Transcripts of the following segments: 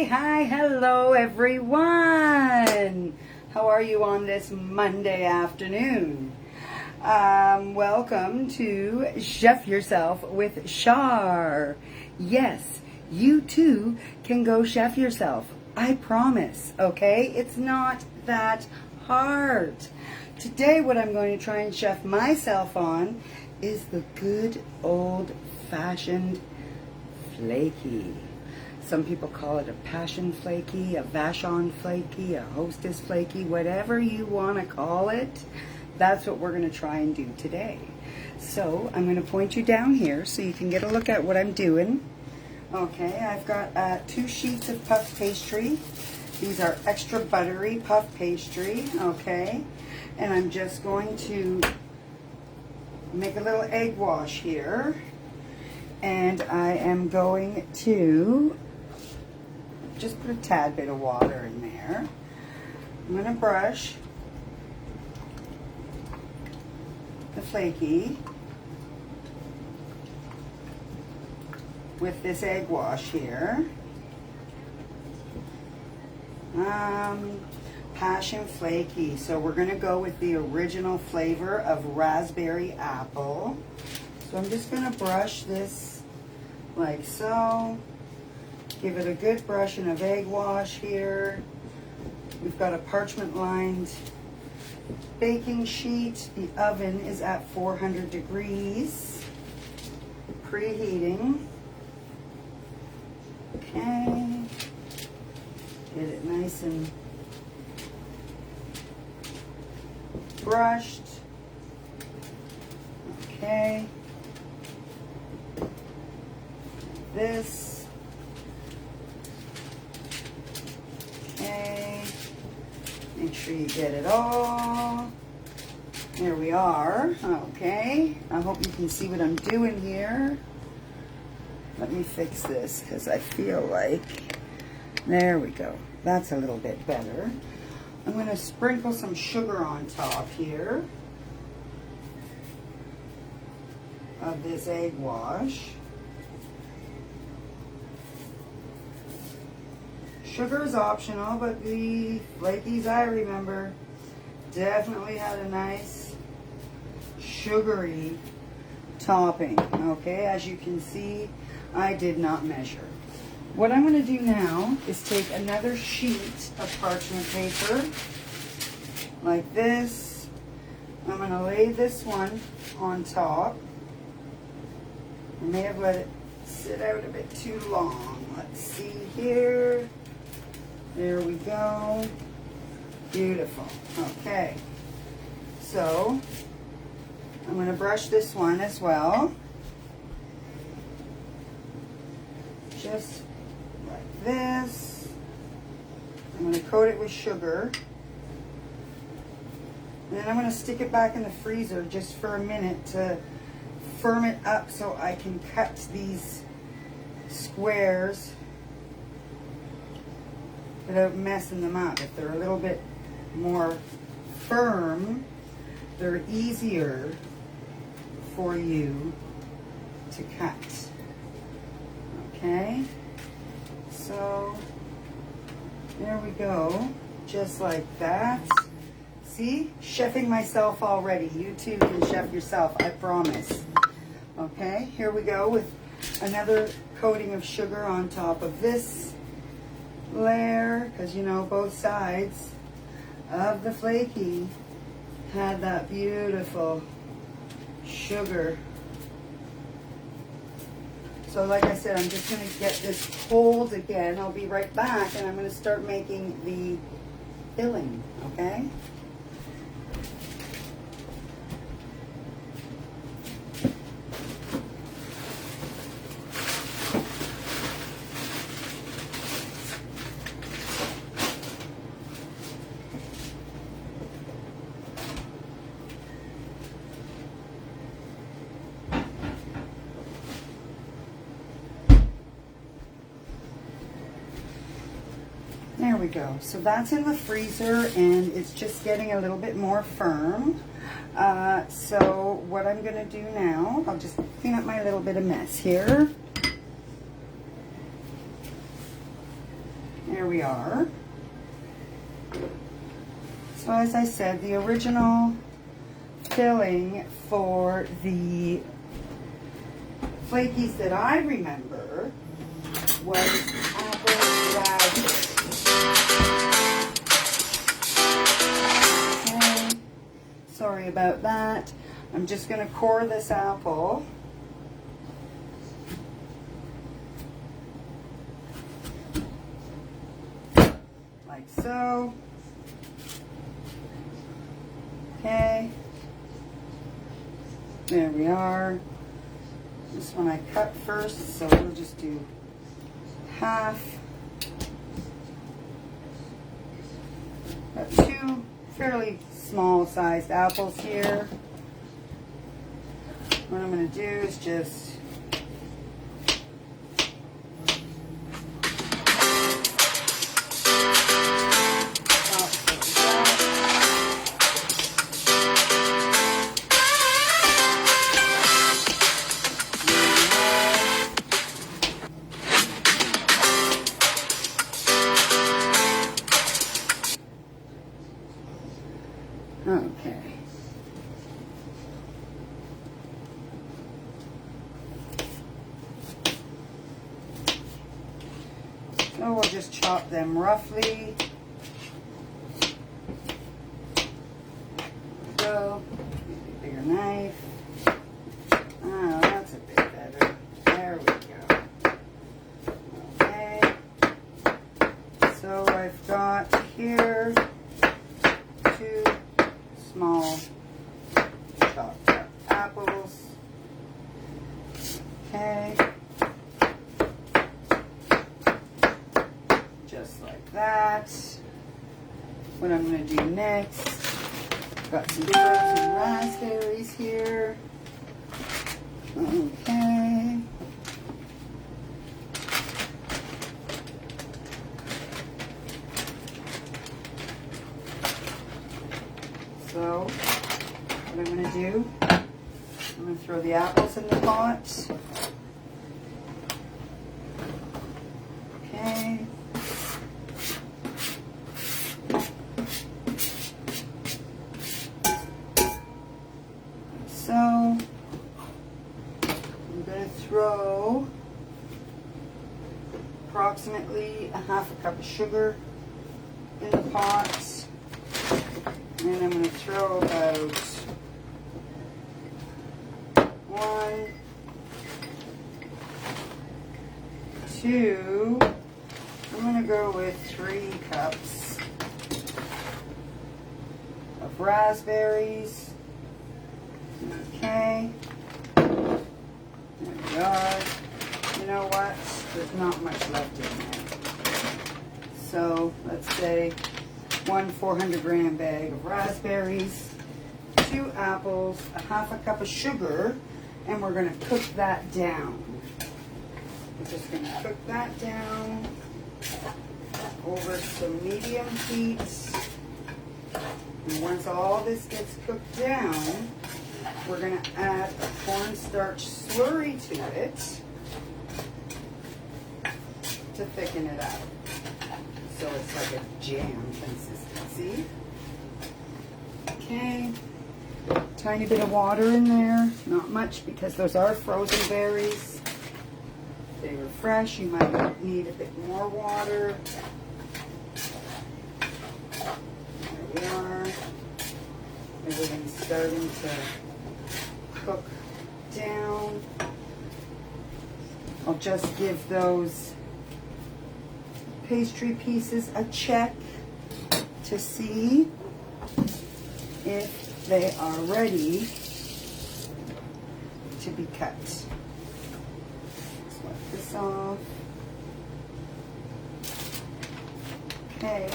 Hi, hello everyone. How are you on this Monday afternoon? Welcome to Chef Yourself with Char. Yes, you too can go chef yourself. I promise, okay? It's not that hard. Today what I'm going to try and chef myself on is the good old-fashioned flaky. Some people call it a passion flaky, a vachon flaky, a hostess flaky, whatever you want to call it. That's what we're going to try and do today. So I'm going to point you down here so you can get a look at what I'm doing. Okay, I've got 2 sheets of puff pastry. These are extra buttery puff pastry, okay? And I'm just going to make a little egg wash here. And I am going to just put a tad bit of water in there. I'm going to brush the flaky with this egg wash here. Passion flaky. So we're going to go with the original flavor of raspberry apple. So I'm just going to brush this like so. Give it a good brushing of egg wash here. We've got a parchment lined baking sheet. The oven is at 400 degrees. Preheating. Okay. Get it nice and brushed. Okay. This. Okay. Make sure you get it all. There we are. Okay. I hope you can see what I'm doing here. Let me fix this because I feel like, there we go. That's a little bit better. I'm going to sprinkle some sugar on top here of this egg wash. Sugar is optional, but the flakies I remember definitely had a nice sugary topping. Okay, as you can see, I did not measure. What I'm going to do now is take another sheet of parchment paper like this. I'm going to lay this one on top. I may have let it sit out a bit too long. Let's see here. There we go. Beautiful. Okay. So, I'm going to brush this one as well. Just like this. I'm going to coat it with sugar. And then I'm going to stick it back in the freezer just for a minute to firm it up so I can cut these squares without messing them up. If they're a little bit more firm, they're easier for you to cut. Okay, so there we go, just like that. See, chefing myself already. You too can chef yourself, I promise. Okay, here we go with another coating of sugar on top of this layer, because you know both sides of the flaky had that beautiful sugar. So like I said, I'm just going to get this cold again. I'll be right back and I'm going to start making the filling, okay? There we go. So that's in the freezer and it's just getting a little bit more firm. So what I'm going to do now, I'll just clean up my little bit of mess here. we are. So as I said, the original filling for the Flakies that I remember was apple raspberry. Okay. Sorry about that. I'm just going to core this apple. Like so. Okay. There we are. This one I cut first, so we'll just do half. Got two fairly small sized apples here. What I'm going to do is just okay. So we'll just chop them roughly. Go. Bigger knife. Oh, that's a bit better. There we go. Okay. So I've got here two small chopped up apples. Okay. Just like that. What I'm going to do next, got some frozen raspberries here. Okay. So, what I'm going to do, I'm going to throw the apples in the pot. Okay. So, I'm going to throw approximately a half a cup of sugar in the pot. And I'm going to throw about 1, 2, I'm going to go with 3 cups of raspberries. Okay. There we are. You know what? There's not much left in there. So let's say 1 400-gram bag of raspberries, 2 apples, a half a cup of sugar, and we're going to cook that down. We're just going to cook that down over some medium heat. And once all this gets cooked down, we're going to add a cornstarch slurry to it to thicken it up. So it's like a jam consistency. Okay. Tiny bit of water in there. Not much because those are frozen berries. If they were fresh, you might need a bit more water. There we are. Everything's starting to cook down. I'll just give those pastry pieces a check to see if they are ready to be cut. Let's wipe this off. Okay.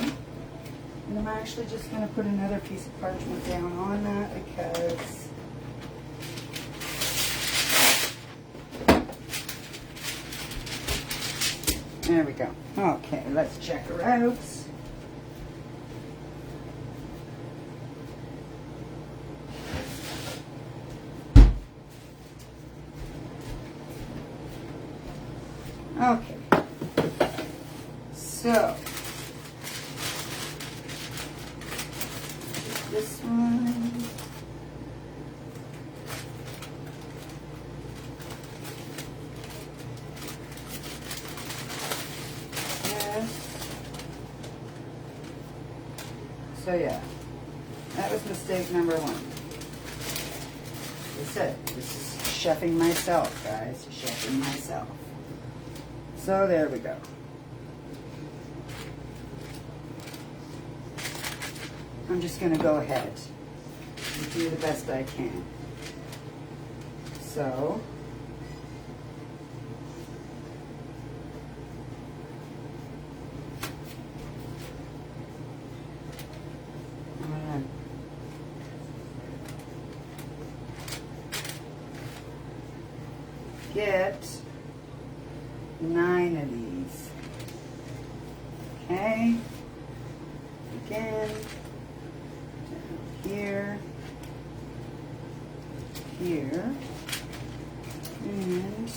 And I'm actually just going to put another piece of parchment down on that because there we go. Okay, let's check her out. Okay. So, this one. So yeah, that was mistake number one. That's it. This is chefing myself, guys. Chefing myself. So there we go. I'm just going to go ahead and do the best I can. So get 9 of these. Okay. Again. Down here. Here. And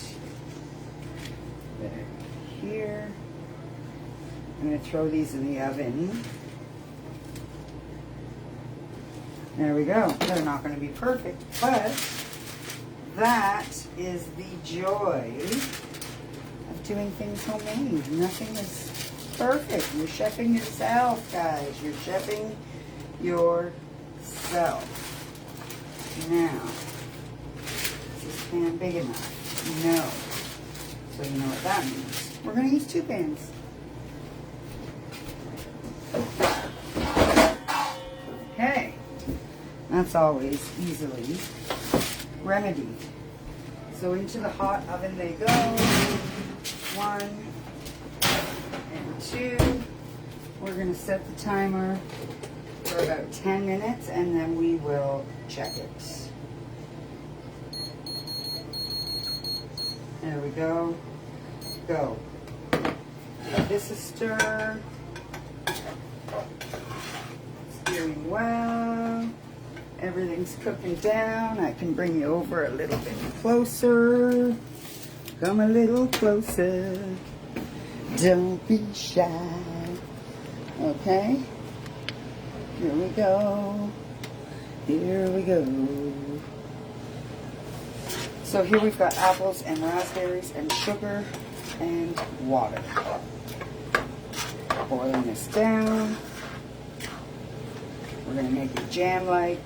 there. Here. I'm going to throw these in the oven. There we go. They're not going to be perfect, but that is the joy of doing things homemade. Nothing is perfect. You're chefing yourself, guys. You're chefing yourself. Now, is this pan big enough? No. So you know what that means. We're going to use 2 pans. Okay. That's always easily remedied. So into the hot oven they go. 1 and 2. We're going to set the timer for about 10 minutes and then we will check it. There we go. Go. Give this a stir. Stirring well. Everything's cooking down. I can bring you over a little bit closer. Come a little closer. Don't be shy. Okay. Here we go. Here we go. So here we've got apples and raspberries and sugar and water. Boiling this down. We're going to make it jam-like.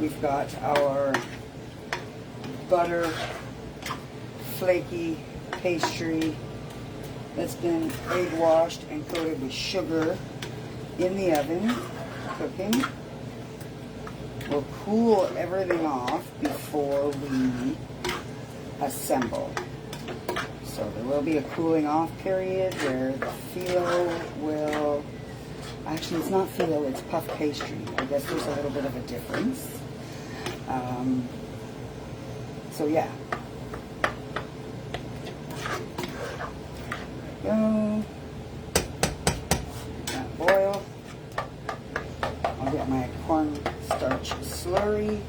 We've got our butter flaky pastry that's been egg washed and coated with sugar in the oven, cooking. We'll cool everything off before we assemble. So there will be a cooling off period where the phyllo will, actually it's not phyllo, it's puff pastry. I guess there's a little bit of a difference. So yeah. Go. That boil. I'll get my cornstarch slurry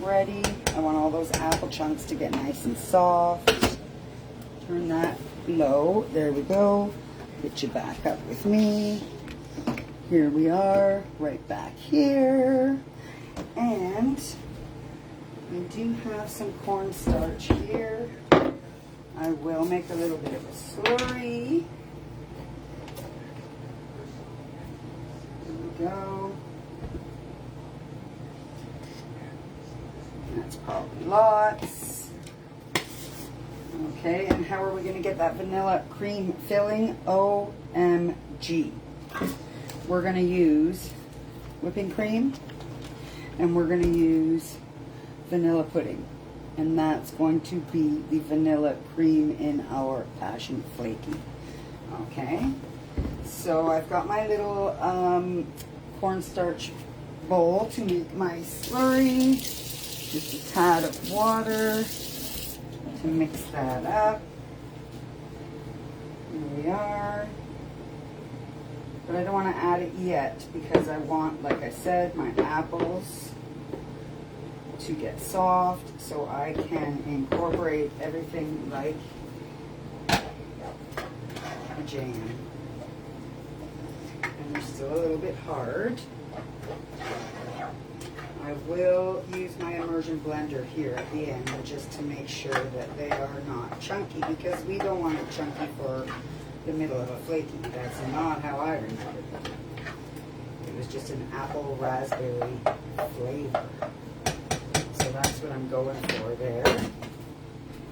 ready. I want all those apple chunks to get nice and soft. Turn that low. There we go. Get you back up with me. Here we are, right back here. And we do have some cornstarch here. I will make a little bit of a slurry. There we go. That's probably lots. Okay, and how are we going to get that vanilla cream filling? OMG. We're going to use whipping cream and we're going to use vanilla pudding. And that's going to be the vanilla cream in our passion flaky. Okay, so I've got my little cornstarch bowl to make my slurry. Just a tad of water to mix that up. Here we are. But I don't want to add it yet because I want, like I said, my apples to get soft so I can incorporate everything like a jam. And they're still a little bit hard. I will use my immersion blender here at the end just to make sure that they are not chunky, because we don't want it chunky for the middle of a flaky. That's not how I remember it. It was just an apple raspberry flavor. So that's what I'm going for there.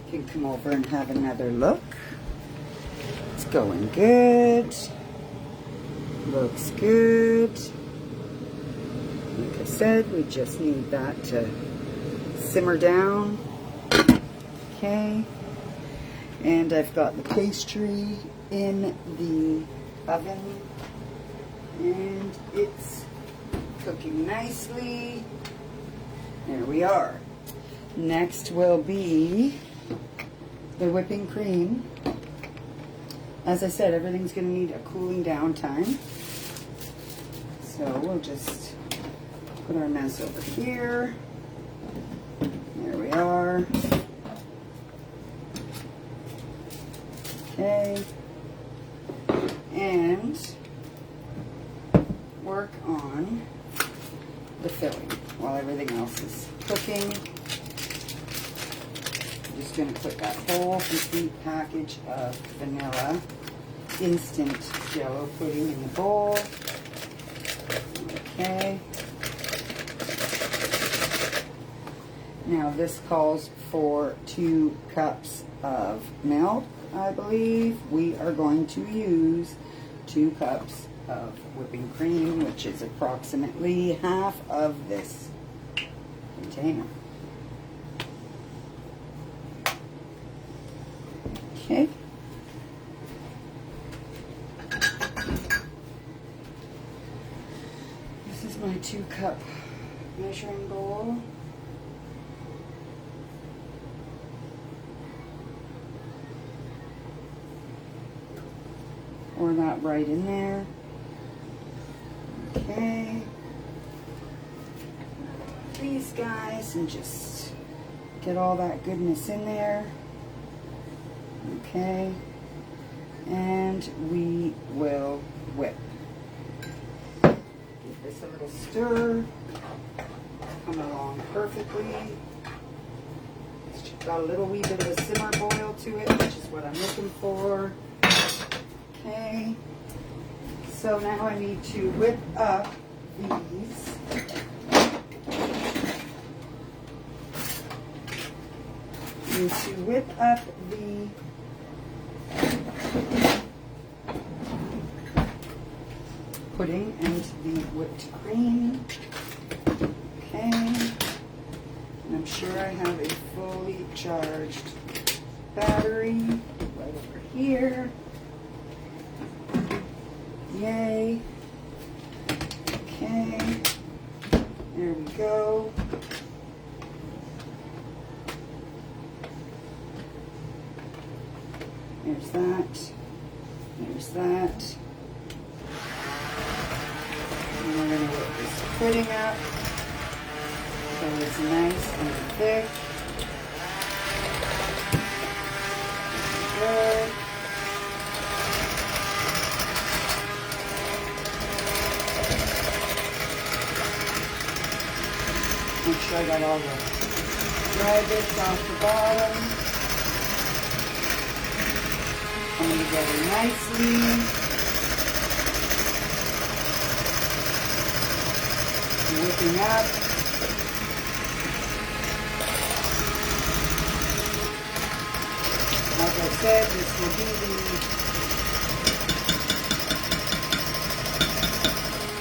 You can come over and have another look. It's going good. Looks good. Like I said, we just need that to simmer down. Okay. And I've got the pastry in the oven. And it's cooking nicely. There we are. Next will be the whipping cream. As I said, everything's going to need a cooling down time. So we'll just put our mess over here. There we are. Okay. And work on the filling while everything else is cooking. I'm just going to put that whole complete package of vanilla instant Jell-O pudding in the bowl. Okay. Now this calls for 2 cups of milk, I believe. We are going to use 2 cups of whipping cream, which is approximately half of this container. Okay. This is my 2-cup measuring bowl. Pour that right in there. Okay. These guys, and just get all that goodness in there. Okay. And we will whip. Give this a little stir. Come along perfectly. It's got a little wee bit of a simmer boil to it, which is what I'm looking for. Okay, so now I need to whip up these. I need to whip up the pudding and the whipped cream. Okay, and I'm sure I have a fully charged battery right over here. Yay. Okay. There we go. There's that. There's that. And we're going to whip this pudding up so it's nice and thick. Good. Make sure I got all the dry bits off the bottom. Coming together nicely. Whipping up. Like I said, this will be the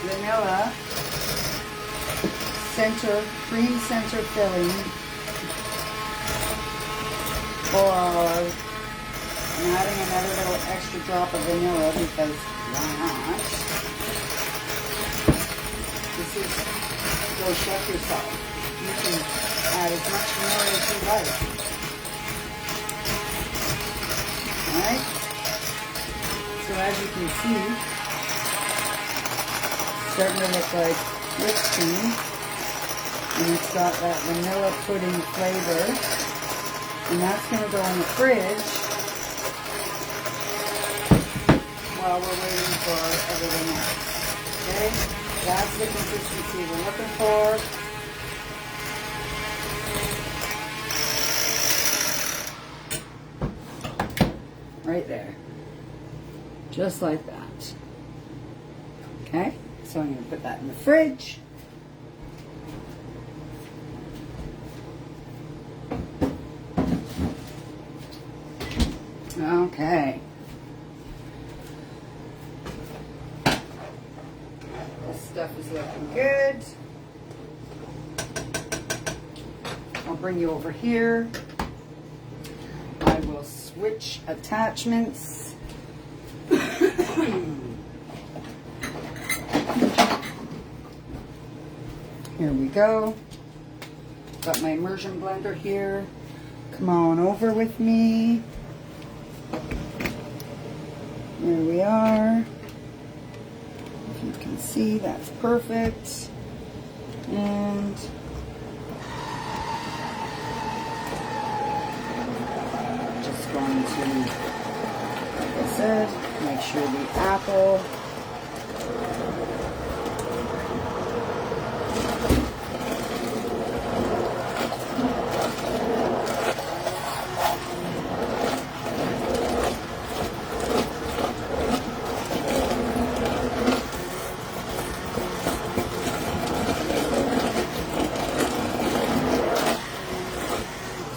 vanilla cream center filling, or I'm adding another little extra drop of vanilla because why not? This is go chef yourself. You can add as much vanilla as you like. Alright? So as you can see, it's starting to look like whipped cream. And it's got that vanilla pudding flavor. And that's going to go in the fridge while we're waiting for everything else. Okay? That's the consistency we're looking for. Right there. Just like that. Okay, so I'm going to put that in the fridge. Okay. This stuff is looking good. I'll bring you over here. I will switch attachments. Here we go. Got my immersion blender here. Come on over with me. Here we are. If you can see, that's perfect. And just going to, like I said, make sure the apple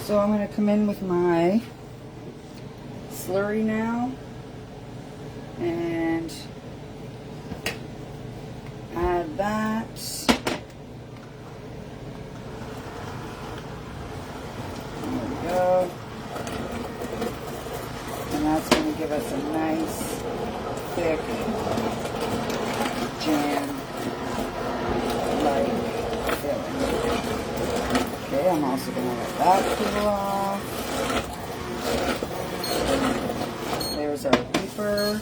So I'm going to come in with my slurry now and add that. There we go. And that's going to give us a nice, thick jam-like filling. Okay, I'm also going to let that cool off. There's our beeper.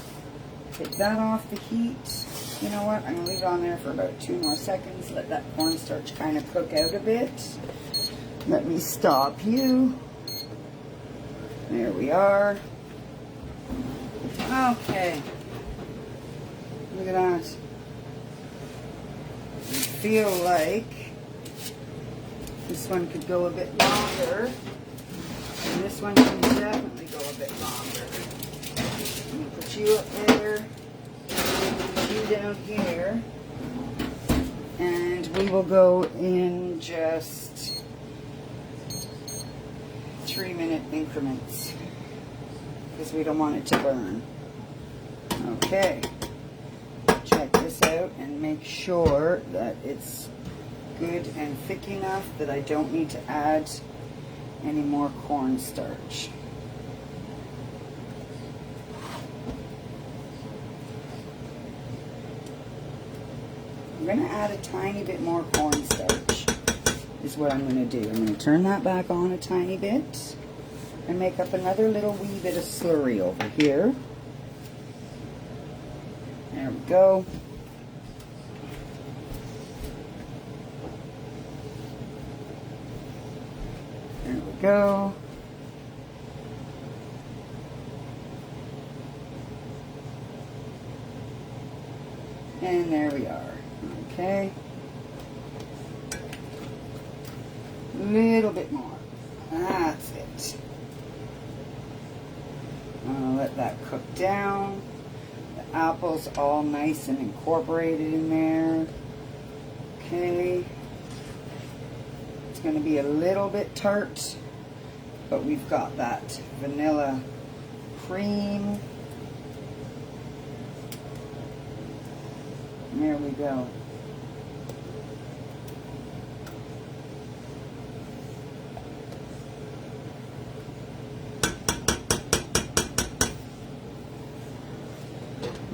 Take that off the heat. You know what? I'm going to leave it on there for about 2 more seconds. Let that cornstarch kind of cook out a bit. Let me stop you. There we are. Okay. Look at that. I feel like this one could go a bit longer, and this one can definitely go a bit longer. I'm going to put you up there, put you down here, and we will go in just 3-minute increments because we don't want it to burn. Okay, check this out and make sure that it's good and thick enough that I don't need to add any more cornstarch. I'm going to add a tiny bit more cornstarch is what I'm going to do. I'm going to turn that back on a tiny bit and make up another little wee bit of slurry over here. There we go. There we go. And there we are. Okay. A little bit more. That's it. I'll let that cook down. The apple's all nice and incorporated in there. Okay. It's going to be a little bit tart, but we've got that vanilla cream. And there we go.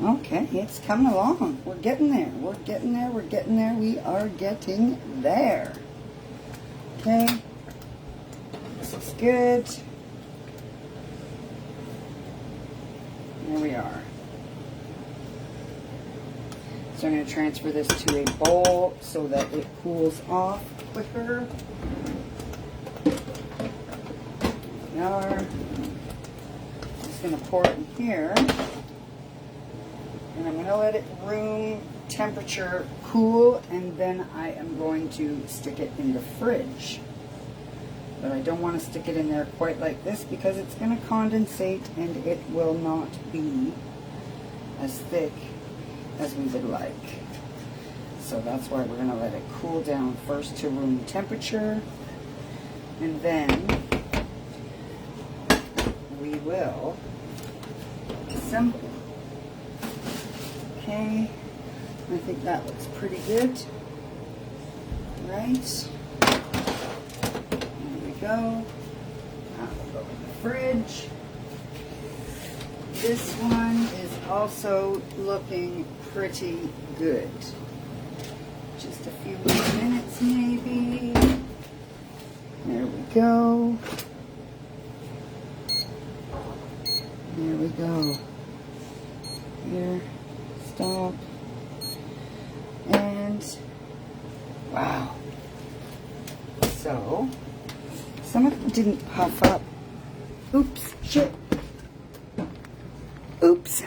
Okay, it's coming along. We're getting there. We're getting there. We're getting there. We are getting there. Okay. This is good. There we are. So I'm going to transfer this to a bowl so that it cools off quicker. There we are. I'm just going to pour it in here. And I'm going to let it room temperature cool, and then I am going to stick it in the fridge. But I don't want to stick it in there quite like this because it's going to condensate and it will not be as thick as we would like. So that's why we're going to let it cool down first to room temperature, and then we will assemble. Okay, I think that looks pretty good. Right. There we go. Now we'll go in the fridge. This one is also looking pretty good. Just a few more minutes maybe. There we go. There we go. Here, stop. And wow. So, some of them didn't puff up. Oops, shit. Oops.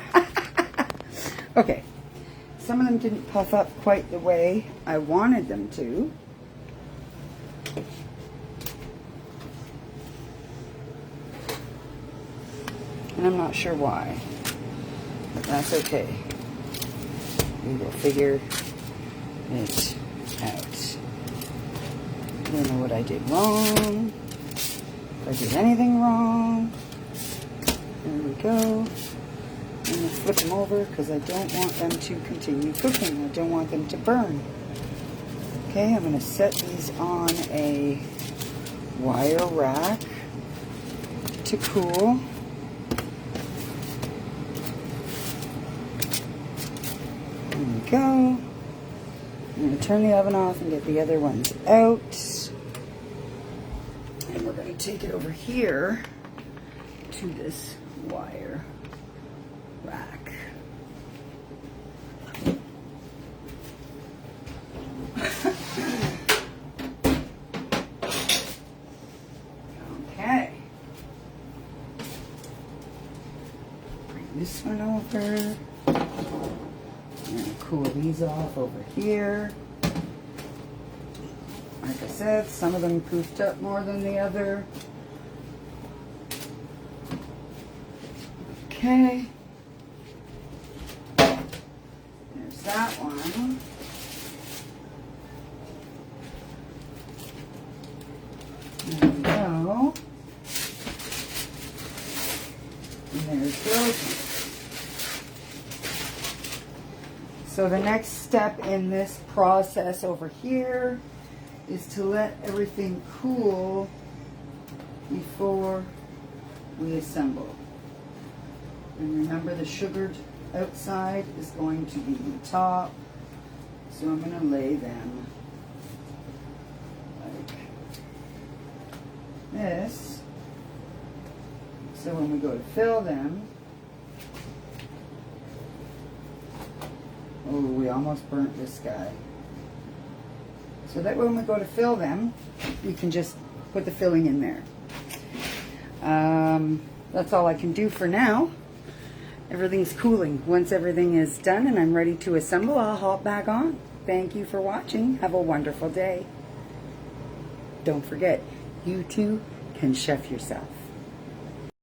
Okay. Some of them didn't puff up quite the way I wanted them to. And I'm not sure why. But that's okay. We will figure it out. I don't know what I did wrong. If I did anything wrong. There we go. I'm going to flip them over because I don't want them to continue cooking. I don't want them to burn. Okay, I'm going to set these on a wire rack to cool. There we go. I'm going to turn the oven off and get the other ones out. And we're going to take it over here to this wire rack. Okay. Bring this one over. I'm going to cool these off over here. Like I said, some of them poofed up more than the other. Okay. There's that one. There we go. And there's those ones. So the next step in this process over here is to let everything cool before we assemble. And remember, the sugared outside is going to be the top. So I'm going to lay them like this. So when we go to fill them, oh, we almost burnt this guy. So that when we go to fill them, you can just put the filling in there. That's all I can do for now. Everything's cooling. Once everything is done and I'm ready to assemble, I'll hop back on. Thank you for watching. Have a wonderful day. Don't forget, you too can chef yourself.